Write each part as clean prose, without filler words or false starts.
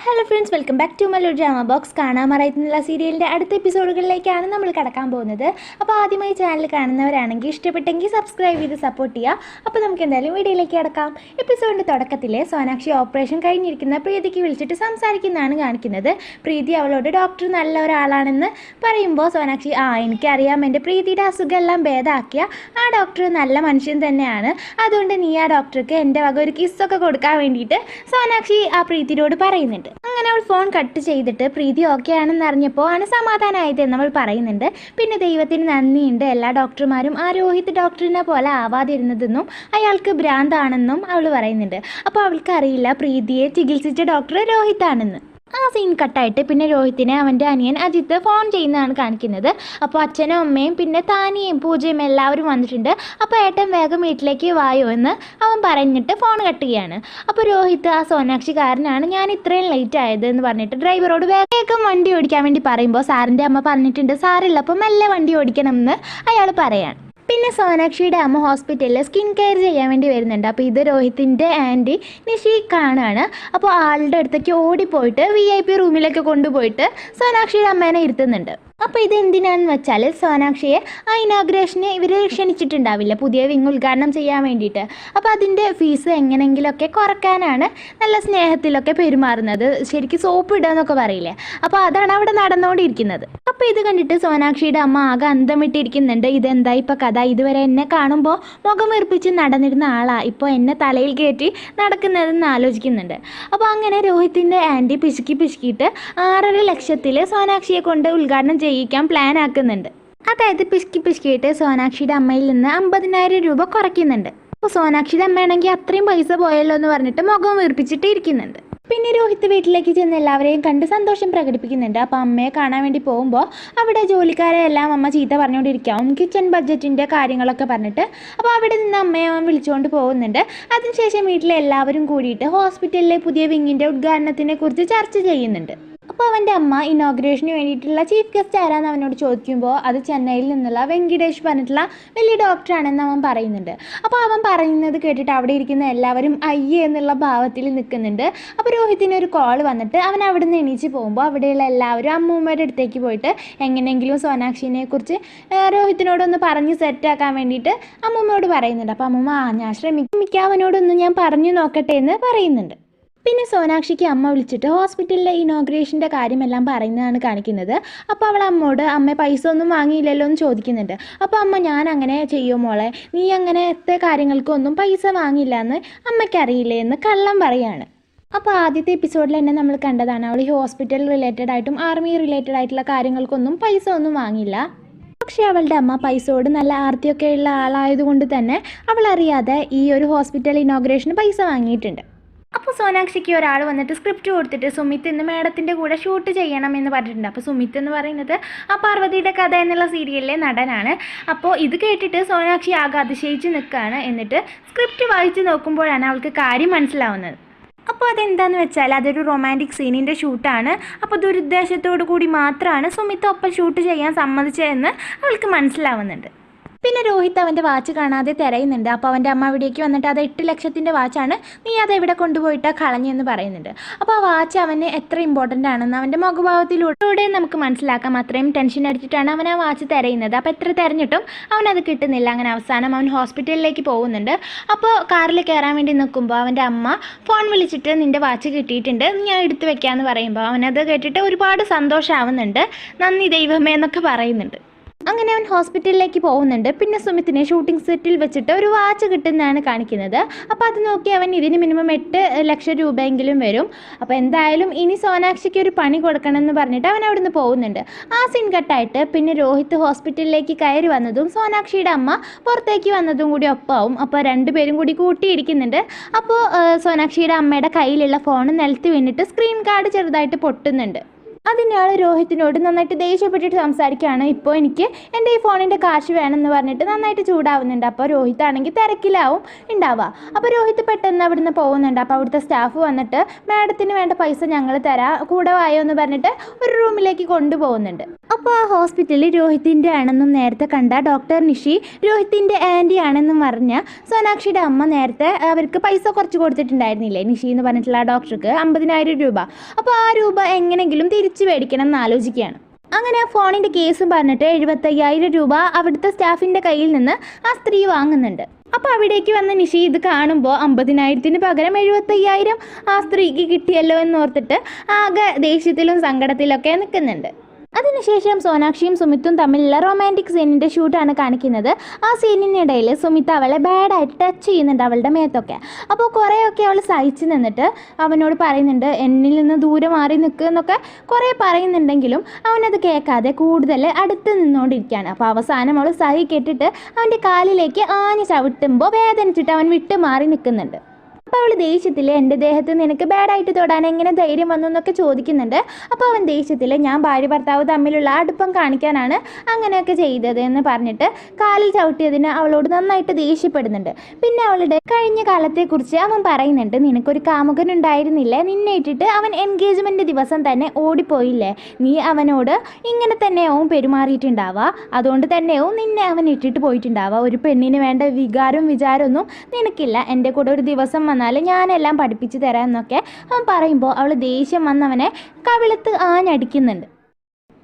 Hello friends, welcome back to Malur drama box. കാണാമറയുന്നുള്ള സീരിയലിൻ്റെ അടുത്ത എപ്പിസോഡുകളിലേക്കാണ് നമ്മൾ കടക്കാൻ പോകുന്നത്. അപ്പോൾ ആദ്യമായി ചാനൽ കാണുന്നവരാണെങ്കിൽ ഇഷ്ടപ്പെട്ടെങ്കിൽ സബ്സ്ക്രൈബ് ചെയ്ത് സപ്പോർട്ട് ചെയ്യുക. അപ്പോൾ നമുക്ക് എന്തായാലും വീഡിയോയിലേക്ക് കടക്കാം. എപ്പിസോഡിൻ്റെ തുടക്കത്തിൽ സോനാക്ഷി ഓപ്പറേഷൻ കഴിഞ്ഞിരിക്കുന്ന പ്രീതിക്ക് വിളിച്ചിട്ട് സംസാരിക്കുന്നതാണ് കാണിക്കുന്നത്. പ്രീതി അവളോട് ഡോക്ടർ നല്ല ഒരാളാണെന്ന് പറയുമ്പോൾ സോനാക്ഷി എനിക്കറിയാം, എൻ്റെ പ്രീതിയുടെ അസുഖമെല്ലാം ഭേദമാക്കിയ ആ ഡോക്ടർ നല്ല മനുഷ്യൻ തന്നെയാണ്, അതുകൊണ്ട് നീ ആ ഡോക്ടർക്ക് എൻ്റെ വക ഒരു കിസ്സൊക്കെ കൊടുക്കാൻ വേണ്ടിയിട്ട് സോനാക്ഷി ആ പ്രീതിയോട് പറയുന്നുണ്ട്. അങ്ങനെ അവൾ ഫോൺ കട്ട് ചെയ്തിട്ട് പ്രീതി ഓക്കെ ആണെന്ന് അറിഞ്ഞപ്പോൾ ആണ് സമാധാനമായതെന്ന് അവൾ പറയുന്നുണ്ട്. പിന്നെ ദൈവത്തിന് നന്ദിയുണ്ട്, എല്ലാ ഡോക്ടർമാരും ആ രോഹിത് ഡോക്ടറിനെ പോലെ ആവാതിരുന്നതെന്നും അയാൾക്ക് ഭ്രാന്താണെന്നും അവൾ പറയുന്നുണ്ട്. അപ്പോൾ അവൾക്കറിയില്ല പ്രീതിയെ ചികിത്സിച്ച ഡോക്ടർ രോഹിതാണെന്ന്. ആ സീൻ കട്ടായിട്ട് പിന്നെ രോഹിത്തിനെ അവൻ്റെ അനിയൻ അജിത്ത് ഫോൺ ചെയ്യുന്നതാണ് കാണിക്കുന്നത്. അപ്പോൾ അച്ഛനും അമ്മയും പിന്നെ താനിയും പൂജയും എല്ലാവരും വന്നിട്ടുണ്ട്. അപ്പോൾ ഏട്ടൻ വേഗം വീട്ടിലേക്ക് വായോ എന്ന് അവൻ പറഞ്ഞിട്ട് ഫോൺ കട്ട് ചെയ്യാണ്. അപ്പോൾ രോഹിത്ത് ആ സോനാക്ഷിക്കാരനാണ് ഞാൻ ഇത്രയും ലേറ്റ് ആയത് എന്ന് പറഞ്ഞിട്ട് ഡ്രൈവറോട് വേഗം വണ്ടി ഓടിക്കാൻ വേണ്ടി പറയുമ്പോൾ സാറിൻ്റെ അമ്മ പറഞ്ഞിട്ടുണ്ട് സാറില്ലപ്പോൾ മെല്ലെ വണ്ടി ഓടിക്കണം എന്ന് അയാൾ പറയാണ്. പിന്നെ സോനാക്ഷിയുടെ അമ്മ ഹോസ്പിറ്റലിൽ സ്കിൻ കെയർ ചെയ്യാൻ വേണ്ടി വരുന്നുണ്ട്. അപ്പോൾ ഇത് രോഹിത്തിൻ്റെ ആൻറ്റി നിഷി കാണുകയാണ്. അപ്പോൾ ആളുടെ അടുത്തേക്ക് ഓടിപ്പോയിട്ട് VIP റൂമിലേക്ക് കൊണ്ടുപോയിട്ട് സോനാക്ഷിയുടെ അമ്മേനെ ഇരുത്തുന്നുണ്ട്. അപ്പോൾ ഇത് എന്തിനാണെന്ന് വെച്ചാൽ സോനാക്ഷിയെ ആ ഇനോഗ്രേഷന് ഇവർ ക്ഷണിച്ചിട്ടുണ്ടാവില്ല, പുതിയ വിങ് ഉദ്ഘാടനം ചെയ്യാൻ വേണ്ടിയിട്ട്. അപ്പോൾ അതിൻ്റെ ഫീസ് എങ്ങനെയെങ്കിലുമൊക്കെ കുറയ്ക്കാനാണ് നല്ല സ്നേഹത്തിലൊക്കെ പെരുമാറുന്നത്. ശരിക്കും സോപ്പ് ഇടുക എന്നൊക്കെ പറയില്ലേ, അപ്പോൾ അതാണ് അവിടെ നടന്നുകൊണ്ടിരിക്കുന്നത്. അപ്പോൾ ഇത് കണ്ടിട്ട് സോനാക്ഷിയുടെ അമ്മ ആകെ അന്തം വിട്ടിരിക്കുന്നുണ്ട്. ഇതെന്താ ഇപ്പോൾ കഥ, ഇതുവരെ എന്നെ കാണുമ്പോൾ മുഖം വീർപ്പിച്ച് നടന്നിരുന്ന ആളാ ഇപ്പോൾ എന്നെ തലയിൽ കയറ്റി നടക്കുന്നതെന്ന് ആലോചിക്കുന്നുണ്ട്. അപ്പോൾ അങ്ങനെ രോഹിത്തിൻ്റെ ആൻറ്റി പിശുക്കിയിട്ട് 6.5 ലക്ഷത്തിൽ സോനാക്ഷിയെ കൊണ്ട് ഉദ്ഘാടനം ചെയ്യിക്കാൻ പ്ലാൻ ആക്കുന്നുണ്ട്. അതായത് പിശുക്കിയിട്ട് സോനാക്ഷിയുടെ അമ്മയിൽ നിന്ന് 50,000 രൂപ കുറയ്ക്കുന്നുണ്ട്. അപ്പോൾ സോനാക്ഷിയുടെ അമ്മയാണെങ്കിൽ അത്രയും പൈസ പോയല്ലോ എന്ന് പറഞ്ഞിട്ട് മുഖം വീർപ്പിച്ചിട്ട് ഇരിക്കുന്നുണ്ട്. പിന്നെ രോഹിത് വീട്ടിലേക്ക് ചെന്ന് എല്ലാവരെയും കണ്ട് സന്തോഷം പ്രകടിപ്പിക്കുന്നുണ്ട്. അപ്പോൾ അമ്മയെ കാണാൻ വേണ്ടി പോകുമ്പോൾ അവിടെ ജോലിക്കാരെ എല്ലാം അമ്മ ചീത്ത പറഞ്ഞുകൊണ്ടിരിക്കാം, കിച്ചൺ ബഡ്ജറ്റിൻ്റെ കാര്യങ്ങളൊക്കെ പറഞ്ഞിട്ട്. അപ്പോൾ അവിടെ നിന്ന് അമ്മയെ അവൻ വിളിച്ചുകൊണ്ട് പോകുന്നുണ്ട്. അതിനുശേഷം വീട്ടിലെ എല്ലാവരും കൂടിയിട്ട് ഹോസ്പിറ്റലിലെ പുതിയ വിങ്ങിൻ്റെ ഉദ്ഘാടനത്തിനെ കുറിച്ച് ചർച്ച ചെയ്യുന്നുണ്ട്. അപ്പോൾ അവൻ്റെ അമ്മ ഇനോഗ്രേഷന് വേണ്ടിയിട്ടുള്ള ചീഫ് ഗസ്റ്റ് ആരാന്ന് അവനോട് ചോദിക്കുമ്പോൾ അത് ചെന്നൈയിൽ നിന്നുള്ള വെങ്കിടേഷ് പറഞ്ഞിട്ടുള്ള വലിയ ഡോക്ടറാണെന്ന് അവൻ പറയുന്നുണ്ട്. അപ്പോൾ അവൻ പറയുന്നത് കേട്ടിട്ട് അവിടെ ഇരിക്കുന്ന എല്ലാവരും അയ്യേ എന്നുള്ള ഭാവത്തിൽ നിൽക്കുന്നുണ്ട്. അപ്പോൾ രോഹിത്തിന് ഒരു കോൾ വന്നിട്ട് അവൻ അവിടെ നിന്ന് എണീച്ച് പോകുമ്പോൾ അവിടെയുള്ള എല്ലാവരും അമ്മൂമ്മയുടെ അടുത്തേക്ക് പോയിട്ട് എങ്ങനെയെങ്കിലും സോനാക്ഷിനെ കുറിച്ച് രോഹിത്തിനോടൊന്ന് പറഞ്ഞ് സെറ്റാക്കാൻ വേണ്ടിയിട്ട് അമ്മൂമ്മയോട് പറയുന്നുണ്ട്. അപ്പോൾ അമ്മൂമ്മ ഞാൻ ശ്രമിക്കാം, അവനോടൊന്ന് ഞാൻ പറഞ്ഞു നോക്കട്ടെ എന്ന് പറയുന്നുണ്ട്. പിന്നെ സോനാക്ഷിക്ക് അമ്മ വിളിച്ചിട്ട് ഹോസ്പിറ്റലിലെ ഇനോഗ്രേഷൻ്റെ കാര്യമെല്ലാം പറയുന്നതാണ് കാണിക്കുന്നത്. അപ്പോൾ അവൾ അമ്മ പൈസ ഒന്നും വാങ്ങിയില്ലല്ലോ എന്ന് ചോദിക്കുന്നുണ്ട്. അപ്പോൾ അമ്മ ഞാൻ അങ്ങനെ ചെയ്യും മോളെ, നീ അങ്ങനത്തെ കാര്യങ്ങൾക്കൊന്നും പൈസ വാങ്ങില്ല എന്ന് അമ്മയ്ക്കറിയില്ലേ എന്ന് കള്ളം പറയാണ്. അപ്പോൾ ആദ്യത്തെ എപ്പിസോഡിൽ തന്നെ നമ്മൾ കണ്ടതാണ് അവൾ ഈ ഹോസ്പിറ്റൽ റിലേറ്റഡ് ആയിട്ടും ആർമി റിലേറ്റഡ് ആയിട്ടുള്ള കാര്യങ്ങൾക്കൊന്നും പൈസ ഒന്നും വാങ്ങില്ല. പക്ഷേ അവളുടെ അമ്മ പൈസയോട് നല്ല ആർത്തിയൊക്കെ ഉള്ള ആളായതുകൊണ്ട് തന്നെ അവൾ അറിയാതെ ഈ ഒരു ഹോസ്പിറ്റൽ ഇനോഗ്രേഷന് പൈസ വാങ്ങിയിട്ടുണ്ട്. അപ്പോൾ സോനാക്ഷിക്ക് ഒരാൾ വന്നിട്ട് സ്ക്രിപ്റ്റ് കൊടുത്തിട്ട് സുമിത്ത് ഇന്ന് മേഡത്തിൻ്റെ കൂടെ ഷൂട്ട് ചെയ്യണം എന്ന് പറഞ്ഞിട്ടുണ്ട്. അപ്പോൾ സുമിത്ത് എന്ന് പറയുന്നത് ആ പാർവതിയുടെ കഥ എന്നുള്ള സീരിയലിലെ നടനാണ്. അപ്പോൾ ഇത് കേട്ടിട്ട് സോനാക്ഷി ആകെ അതിശയിച്ച് നിൽക്കുകയാണ്. എന്നിട്ട് സ്ക്രിപ്റ്റ് വായിച്ച് നോക്കുമ്പോഴാണ് അവൾക്ക് കാര്യം മനസ്സിലാവുന്നത്. അപ്പോൾ അതെന്താണെന്ന് വെച്ചാൽ അതൊരു റൊമാൻറ്റിക് സീനിൻ്റെ ഷൂട്ടാണ്. അപ്പോൾ ദുരുദ്ദേശത്തോടു കൂടി മാത്രമാണ് സുമിത്ത് ഒപ്പം ഷൂട്ട് ചെയ്യാൻ സമ്മതിച്ചതെന്ന് അവൾക്ക് മനസ്സിലാവുന്നുണ്ട്. പിന്നെ രോഹിത് അവൻ്റെ വാച്ച് കാണാതെ തിരയുന്നുണ്ട്. അപ്പോൾ അവൻ്റെ അമ്മ അവിടേക്ക് വന്നിട്ട് അത് 8 ലക്ഷത്തിൻ്റെ വാച്ചാണ്, നീ അതെവിടെ കൊണ്ടുപോയിട്ടാ കളഞ്ഞെന്ന് പറയുന്നുണ്ട്. അപ്പോൾ ആ വാച്ച് അവന് എത്ര ഇമ്പോർട്ടൻ്റ് ആണെന്ന് അവൻ്റെ മുഖഭാവത്തിലൂടെ നമുക്ക് മനസ്സിലാക്കാം. അത്രയും ടെൻഷൻ അടിച്ചിട്ടാണ് അവൻ ആ വാച്ച് തിരയുന്നത്. അപ്പോൾ എത്ര തിരഞ്ഞിട്ടും അവനത് കിട്ടുന്നില്ല. അങ്ങനെ അവസാനം അവൻ ഹോസ്പിറ്റലിലേക്ക് പോകുന്നുണ്ട്. അപ്പോൾ കാറിൽ കയറാൻ വേണ്ടി നിൽക്കുമ്പോൾ അവൻ്റെ അമ്മ ഫോൺ വിളിച്ചിട്ട് നിൻ്റെ വാച്ച് കിട്ടിയിട്ടുണ്ട്, ഞാൻ എടുത്തു വെക്കാമെന്ന് പറയുമ്പോൾ അവനത് കേട്ടിട്ട് ഒരുപാട് സന്തോഷമാവുന്നുണ്ട്. നന്ദി ദൈവമേ എന്നൊക്കെ പറയുന്നുണ്ട്. അങ്ങനെ അവൻ ഹോസ്പിറ്റലിലേക്ക് പോകുന്നുണ്ട്. പിന്നെ സുമിത്തിനെ ഷൂട്ടിംഗ് സെറ്റിൽ വെച്ചിട്ട് ഒരു വാച്ച് കിട്ടുന്നതാണ് കാണിക്കുന്നത്. അപ്പോൾ അത് നോക്കി അവൻ ഇതിന് മിനിമം 8 ലക്ഷം രൂപയെങ്കിലും വരും. അപ്പോൾ എന്തായാലും ഇനി സോനാക്ഷിക്ക് ഒരു പണി കൊടുക്കണം എന്ന് പറഞ്ഞിട്ട് അവൻ അവിടെ നിന്ന് പോകുന്നുണ്ട്. ആ സീൻ കട്ടായിട്ട് പിന്നെ രോഹിത് ഹോസ്പിറ്റലിലേക്ക് കയറി വന്നതും സോനാക്ഷിയുടെ അമ്മ പുറത്തേക്ക് വന്നതും കൂടി ഒപ്പാവും. അപ്പോൾ രണ്ടുപേരും കൂടി കൂട്ടിയിടിക്കുന്നുണ്ട്. അപ്പോൾ സോനാക്ഷിയുടെ അമ്മയുടെ കയ്യിലുള്ള ഫോൺ നിലത്ത് വീണിട്ട് സ്ക്രീൻ ഗാർഡ് ചെറുതായിട്ട് പൊട്ടുന്നുണ്ട്. അതിന് ആൾ രോഹിത്തിനോട് നന്നായിട്ട് ദേഷ്യപ്പെട്ടിട്ട് സംസാരിക്കുകയാണ്. ഇപ്പോൾ എനിക്ക് എൻ്റെ ഈ ഫോണിൻ്റെ കാശ് വേണമെന്ന് പറഞ്ഞിട്ട് നന്നായിട്ട് ചൂടാവുന്നുണ്ട്. അപ്പോൾ രോഹിത് ആണെങ്കിൽ തിരക്കിലാവും ഉണ്ടാവുക. അപ്പോൾ രോഹിത് പെട്ടെന്ന് അവിടുന്ന് പോകുന്നുണ്ട്. അപ്പോൾ അവിടുത്തെ സ്റ്റാഫ് വന്നിട്ട് മാഡത്തിന് വേണ്ട പൈസ ഞങ്ങൾ തരാം, കൂടെ വായോ എന്ന് പറഞ്ഞിട്ട് ഒരു റൂമിലേക്ക് കൊണ്ടുപോകുന്നുണ്ട്. അപ്പോൾ ആ ഹോസ്പിറ്റലിൽ രോഹിത്തിൻ്റെ ആണെന്നും നേരത്തെ കണ്ട ഡോക്ടർ നിഷി രോഹിത്തിൻ്റെ ആൻറ്റി ആണെന്നും പറഞ്ഞ സോനാക്ഷിയുടെ അമ്മ നേരത്തെ അവർക്ക് പൈസ കുറച്ച് കൊടുത്തിട്ടുണ്ടായിരുന്നില്ലേ നിഷി എന്ന് പറഞ്ഞിട്ടുള്ള ആ ഡോക്ടർക്ക് 50,000 രൂപ. അപ്പോൾ ആ രൂപ എങ്ങനെയെങ്കിലും തിരിച്ചു മേടിക്കണം എന്ന് ആലോചിക്കുകയാണ്. അങ്ങനെ ആ ഫോണിൻ്റെ കേസും പറഞ്ഞിട്ട് 75,000 രൂപ അവിടുത്തെ സ്റ്റാഫിൻ്റെ കയ്യിൽ നിന്ന് ആ സ്ത്രീ വാങ്ങുന്നുണ്ട്. അപ്പോൾ അവിടേക്ക് വന്ന നിഷി ഇത് കാണുമ്പോൾ 50,000-ന് പകരം 75,000 ആ സ്ത്രീക്ക് കിട്ടിയല്ലോ എന്നോർത്തിട്ട് ആകെ ദേഷ്യത്തിലും സങ്കടത്തിലൊക്കെ നിൽക്കുന്നുണ്ട്. അതിനുശേഷം സോനാക്ഷിയും സുമിത്തും തമ്മിലുള്ള റൊമാൻറ്റിക് സീനിൻ്റെ ഷൂട്ടാണ് കാണിക്കുന്നത്. ആ സീനിനിടയിൽ സുമിത്ത് അവളെ ബാഡായിട്ട് ടച്ച് ചെയ്യുന്നുണ്ട് അവളുടെ മേത്തൊക്കെ. അപ്പോൾ കുറേയൊക്കെ അവൾ സഹിച്ച് നിന്നിട്ട് അവനോട് പറയുന്നുണ്ട് എന്നിൽ നിന്ന് ദൂരെ മാറി നിൽക്കുക എന്നൊക്കെ കുറേ പറയുന്നുണ്ടെങ്കിലും അവനത് കേൾക്കാതെ കൂടുതൽ അടുത്ത് നിന്നുകൊണ്ടിരിക്കുകയാണ്. അപ്പോൾ അവസാനം അവൾ സഹി കേട്ടിട്ട് അവൻ്റെ കാലിലേക്ക് ആഞ്ഞ് ചവിട്ടുമ്പോൾ വേദനിച്ചിട്ട് അവൻ വിട്ട് മാറി നിൽക്കുന്നുണ്ട്. അപ്പോൾ അവൾ ദേഷ്യത്തിൽ എൻ്റെ ദേഹത്ത് നിനക്ക് ബാഡായിട്ട് തൊടാൻ എങ്ങനെ ധൈര്യം വന്നു എന്നൊക്കെ ചോദിക്കുന്നുണ്ട്. അപ്പോൾ അവൻ ദേഷ്യത്തിൽ ഞാൻ ഭാര്യ ഭർത്താവ് തമ്മിലുള്ള അടുപ്പം കാണിക്കാനാണ് അങ്ങനെയൊക്കെ ചെയ്തത് എന്ന് പറഞ്ഞിട്ട് കാലിൽ ചവിട്ടിയതിന് അവളോട് നന്നായിട്ട് ദേഷ്യപ്പെടുന്നുണ്ട്. പിന്നെ അവളുടെ കഴിഞ്ഞ കാലത്തെക്കുറിച്ച് അവൻ പറയുന്നുണ്ട്. നിനക്കൊരു കാമുകൻ ഉണ്ടായിരുന്നില്ലേ, നിന്നെ ഇട്ടിട്ട് അവൻ എൻഗേജ്മെൻറ്റ് ദിവസം തന്നെ ഓടിപ്പോയില്ലേ, നീ അവനോട് ഇങ്ങനെ തന്നെയാവും പെരുമാറിയിട്ടുണ്ടാവുക, അതുകൊണ്ട് തന്നെയാവും നിന്നെ അവൻ ഇട്ടിട്ട് പോയിട്ടുണ്ടാവുക. ഒരു പെണ്ണിന് വേണ്ട വികാരവും വിചാരമൊന്നും നിനക്കില്ല, എൻ്റെ കൂടെ ഒരു ദിവസം വന്നാൽ ഞാനെല്ലാം പഠിപ്പിച്ചു തരാം എന്നൊക്കെ അവൻ പറയുമ്പോൾ അവൾ ദേഷ്യം വന്നവനെ കവിളത്ത് ആഞ്ഞടിക്കുന്നുണ്ട്.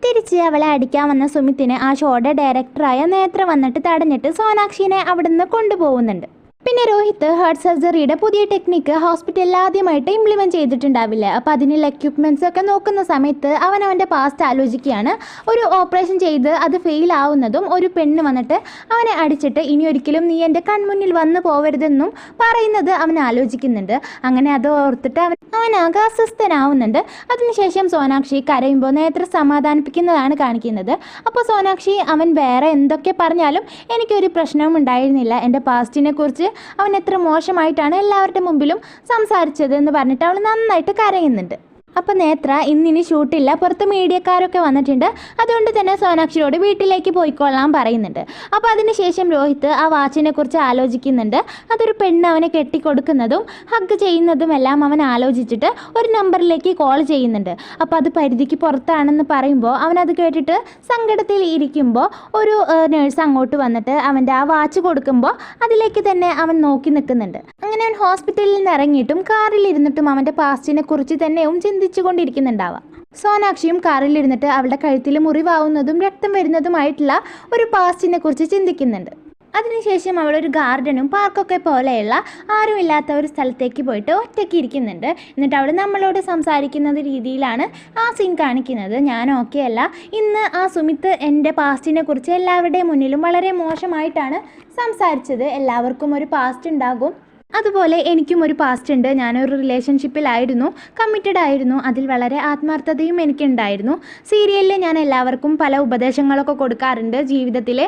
തിരിച്ച് അവളെ അടിക്കാൻ വന്ന സുമിത്തിനെ ആ ഷോയുടെ ഡയറക്ടറായ നേത്ര വന്നിട്ട് തടഞ്ഞിട്ട് സോനാക്ഷിനെ അവിടുന്ന് കൊണ്ടുപോകുന്നുണ്ട്. പിന്നെ രോഹിത് ഹാർട്ട് സർജറിയുടെ പുതിയ ടെക്നിക്ക് ഹോസ്പിറ്റലിൽ ആദ്യമായിട്ട് ഇംപ്ലിമെൻറ്റ് ചെയ്തിട്ടുണ്ടാവില്ല. അപ്പോൾ അതിനുള്ള എക്യുപ്മെൻറ്റ്സ് ഒക്കെ നോക്കുന്ന സമയത്ത് അവൻ അവൻ്റെ പാസ്റ്റ് ആലോചിക്കുകയാണ്. ഒരു ഓപ്പറേഷൻ ചെയ്ത് അത് ഫെയിൽ ആവുന്നതും ഒരു പെണ്ണ് വന്നിട്ട് അവനെ അടിച്ചിട്ട് ഇനി ഒരിക്കലും നീ എൻ്റെ കൺമുന്നിൽ വന്നു പോവരുതെന്നും പറയുന്നത് അവൻ ആലോചിക്കുന്നുണ്ട്. അങ്ങനെ അത് ഓർത്തിട്ട് അവനാകെ അസ്വസ്ഥനാവുന്നുണ്ട്. അതിനുശേഷം സോനാക്ഷി കരയുമ്പോൾ നേത്ര സമാധാനിപ്പിക്കുന്നതാണ് കാണിക്കുന്നത്. അപ്പോൾ സോനാക്ഷി അവൻ വേറെ എന്തൊക്കെ പറഞ്ഞാലും എനിക്കൊരു പ്രശ്നവും ഉണ്ടായിരുന്നില്ല, എൻ്റെ പാസ്റ്റിനെ കുറിച്ച് അവൻ എത്ര മോശമായിട്ടാണ് എല്ലാവരുടെ മുമ്പിലും സംസാരിച്ചത് എന്ന് പറഞ്ഞിട്ട് അവൾ നന്നായിട്ട് കരയുന്നുണ്ട്. അപ്പോൾ നേത്ര ഇന്നിനി ഷൂട്ടില്ല, പുറത്ത് മീഡിയക്കാരൊക്കെ വന്നിട്ടുണ്ട്, അതുകൊണ്ട് തന്നെ സോനാക്ഷിയോട് വീട്ടിലേക്ക് പോയിക്കൊള്ളാൻ പറയുന്നുണ്ട്. അപ്പോൾ അതിനുശേഷം രോഹിത് ആ വാച്ചിനെ കുറിച്ച് ആലോചിക്കുന്നുണ്ട്. അതൊരു പെണ്ണ് അവനെ കെട്ടിക്കൊടുക്കുന്നതും ഹഗ് ചെയ്യുന്നതും എല്ലാം അവൻ ആലോചിച്ചിട്ട് ഒരു നമ്പറിലേക്ക് കോൾ ചെയ്യുന്നുണ്ട്. അപ്പോൾ അത് പരിധിക്ക് പുറത്താണെന്ന് പറയുമ്പോൾ അവനത് കേട്ടിട്ട് സങ്കടത്തിൽ ഇരിക്കുമ്പോൾ ഒരു നേഴ്സ് അങ്ങോട്ട് വന്നിട്ട് അവൻ്റെ ആ വാച്ച് കൊടുക്കുമ്പോൾ അതിലേക്ക് തന്നെ അവൻ നോക്കി നിൽക്കുന്നുണ്ട്. അങ്ങനെ അവൻ ഹോസ്പിറ്റലിൽ നിന്ന് ഇറങ്ങിയിട്ടും കാറിലിരുന്നിട്ടും അവൻ്റെ പാസ്റ്റിനെ കുറിച്ച് തന്നെയും ചിന്തിച്ചുകൊണ്ടിരിക്കുന്നുണ്ടാവാം. സോനാക്ഷിയും കാറിലിരുന്നിട്ട് അവളുടെ കഴുത്തിൽ മുറിവാവുന്നതും രക്തം വരുന്നതുമായിട്ടുള്ള ഒരു പാസ്റ്റിനെ കുറിച്ച് ചിന്തിക്കുന്നുണ്ട്. അതിനുശേഷം അവളൊരു ഗാർഡനും പാർക്കൊക്കെ പോലെയുള്ള ആരുമില്ലാത്ത ഒരു സ്ഥലത്തേക്ക് പോയിട്ട് ഒറ്റയ്ക്ക് ഇരിക്കുന്നുണ്ട്. എന്നിട്ട് അവൾ നമ്മളോട് സംസാരിക്കുന്നത് രീതിയിലാണ് ആ സീൻ കാണിക്കുന്നത്. ഞാൻ ഓക്കെ അല്ല, ഇന്ന് ആ സുമിത്ത് എൻ്റെ പാസ്റ്റിനെ കുറിച്ച് എല്ലാവരുടെയും മുന്നിലും വളരെ മോശമായിട്ടാണ് സംസാരിച്ചത്. എല്ലാവർക്കും ഒരു പാസ്റ്റ് ഉണ്ടാകും, അതുപോലെ എനിക്കും ഒരു പാസ്റ്റ് ഉണ്ട്. ഞാനൊരു റിലേഷൻഷിപ്പിലായിരുന്നു, കമ്മിറ്റഡ് ആയിരുന്നു, അതിൽ വളരെ ആത്മാർത്ഥതയും എനിക്കുണ്ടായിരുന്നു. സീരിയലിൽ ഞാൻ എല്ലാവർക്കും പല ഉപദേശങ്ങളൊക്കെ കൊടുക്കാറുണ്ട്, ജീവിതത്തിൽ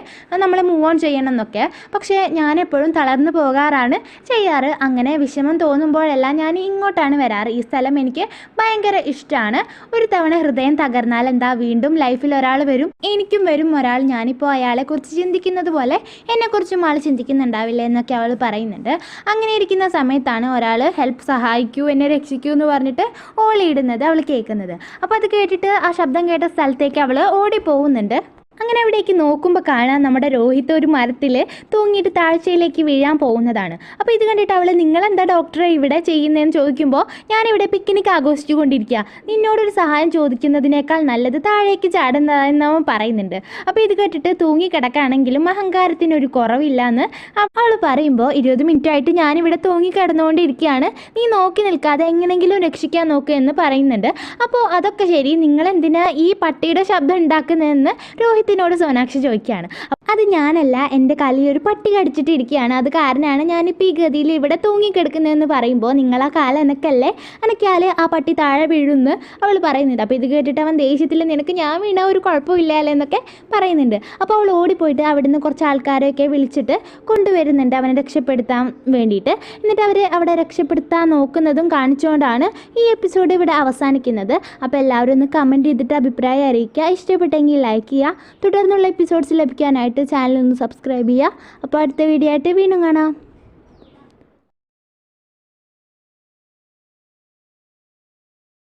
നമ്മൾ മൂവ് ഓൺ ചെയ്യണം എന്നൊക്കെ. പക്ഷേ ഞാനെപ്പോഴും തളർന്നു പോകാറാണ് ചെയ്യാറ്. അങ്ങനെ വിഷമം തോന്നുമ്പോഴെല്ലാം ഞാൻ ഇങ്ങോട്ടാണ് വരാറ്. ഈ സ്ഥലം എനിക്ക് ഭയങ്കര ഇഷ്ടമാണ്. ഒരു തവണ ഹൃദയം തകർന്നാൽ എന്താ, വീണ്ടും ലൈഫിൽ ഒരാൾ വരും, എനിക്കും വരും ഒരാൾ. ഞാനിപ്പോൾ അയാളെക്കുറിച്ച് ചിന്തിക്കുന്നത് പോലെ എന്നെക്കുറിച്ചും ആൾ ചിന്തിക്കുന്നുണ്ടാവില്ല എന്നൊക്കെ അവൾ പറയുന്നുണ്ട്. അങ്ങനെ ഇരിക്കുന്ന സമയത്താണ് ഒരാൾ ഹെൽപ്പ്, സഹായിക്കൂ, എന്നെ രക്ഷിക്കൂ എന്ന് പറഞ്ഞിട്ട് ഓളിയിടുന്നത് അവൾ കേൾക്കുന്നത്. അപ്പോൾ അത് കേട്ടിട്ട് ആ ശബ്ദം കേട്ട സ്ഥലത്തേക്ക് അവൾ ഓടിപ്പോകുന്നുണ്ട്. അങ്ങനെ അവിടേക്ക് നോക്കുമ്പോൾ കാണാൻ നമ്മുടെ രോഹിത് ഒരു മരത്തിൽ തൂങ്ങിയിട്ട് താഴ്ചയിലേക്ക് വീഴാൻ പോകുന്നതാണ്. അപ്പോൾ ഇത് കണ്ടിട്ട് അവൾ നിങ്ങളെന്താ ഡോക്ടറെ ഇവിടെ ചെയ്യുന്നതെന്ന് ചോദിക്കുമ്പോൾ ഞാനിവിടെ പിക്നിക് ആഘോഷിച്ചു കൊണ്ടിരിക്കുക, നിന്നോടൊരു സഹായം ചോദിക്കുന്നതിനേക്കാൾ നല്ലത് താഴേക്ക് ചാടുന്നതെന്ന് അവൻ പറയുന്നുണ്ട്. അപ്പോൾ ഇത് കേട്ടിട്ട് തൂങ്ങിക്കിടക്കാണെങ്കിലും അഹങ്കാരത്തിനൊരു കുറവില്ല എന്ന് അവൾ പറയുമ്പോൾ 20 മിനിറ്റായിട്ട് ഞാനിവിടെ തൂങ്ങിക്കിടന്നുകൊണ്ടിരിക്കുകയാണ്, നീ നോക്കി നിൽക്കാതെ എങ്ങനെയെങ്കിലും രക്ഷിക്കാൻ നോക്കുക എന്ന് പറയുന്നുണ്ട്. അപ്പോൾ അതൊക്കെ ശരി, നിങ്ങളെന്തിനാ ഈ പട്ടിയുടെ ശബ്ദം ഉണ്ടാക്കുന്നതെന്ന് രോഹിത് മുത്തിനോട് സോനാക്ഷി ചോദിക്കുകയാണ്. അത് ഞാനല്ല, എൻ്റെ കാലിൽ ഒരു പട്ടി കടിച്ചിട്ട് ഇരിക്കുകയാണ്, അത് കാരണമാണ് ഞാനിപ്പോൾ ഈ ഗതിയിൽ ഇവിടെ തൂങ്ങിക്കിടക്കുന്നതെന്ന് പറയുമ്പോൾ നിങ്ങൾ ആ കാല എനക്കല്ലേ, എനക്കാൽ ആ പട്ടി താഴെ വീഴുമെന്ന് അവൾ പറയുന്നുണ്ട്. അപ്പോൾ ഇത് കേട്ടിട്ട് അവൻ ദേഷ്യത്തിൽ നിനക്ക് ഞാൻ വീണ ഒരു കുഴപ്പമില്ലല്ലോ എന്നൊക്കെ പറയുന്നുണ്ട്. അപ്പോൾ അവൾ ഓടിപ്പോയിട്ട് അവിടുന്ന് കുറച്ച് ആൾക്കാരെയൊക്കെ വിളിച്ചിട്ട് കൊണ്ടുവരുന്നുണ്ട് അവനെ രക്ഷപ്പെടുത്താൻ വേണ്ടിയിട്ട്. എന്നിട്ട് അവർ അവിടെ രക്ഷപ്പെടുത്താൻ നോക്കുന്നതും കാണിച്ചുകൊണ്ടാണ് ഈ എപ്പിസോഡ് ഇവിടെ അവസാനിക്കുന്നത്. അപ്പോൾ എല്ലാവരും ഒന്ന് കമൻറ്റ് ചെയ്തിട്ട് അഭിപ്രായം അറിയിക്കുക. ഇഷ്ടപ്പെട്ടെങ്കിൽ ലൈക്ക് ചെയ്യുക. തുടർന്നുള്ള എപ്പിസോഡ്സ് ലഭിക്കാനായിട്ട് ചാനൽ ഒന്ന് സബ്സ്ക്രൈബ് ചെയ്യുക. അപ്പോൾ അടുത്ത വീഡിയോ ആയിട്ട് വീണ്ടും കാണാം.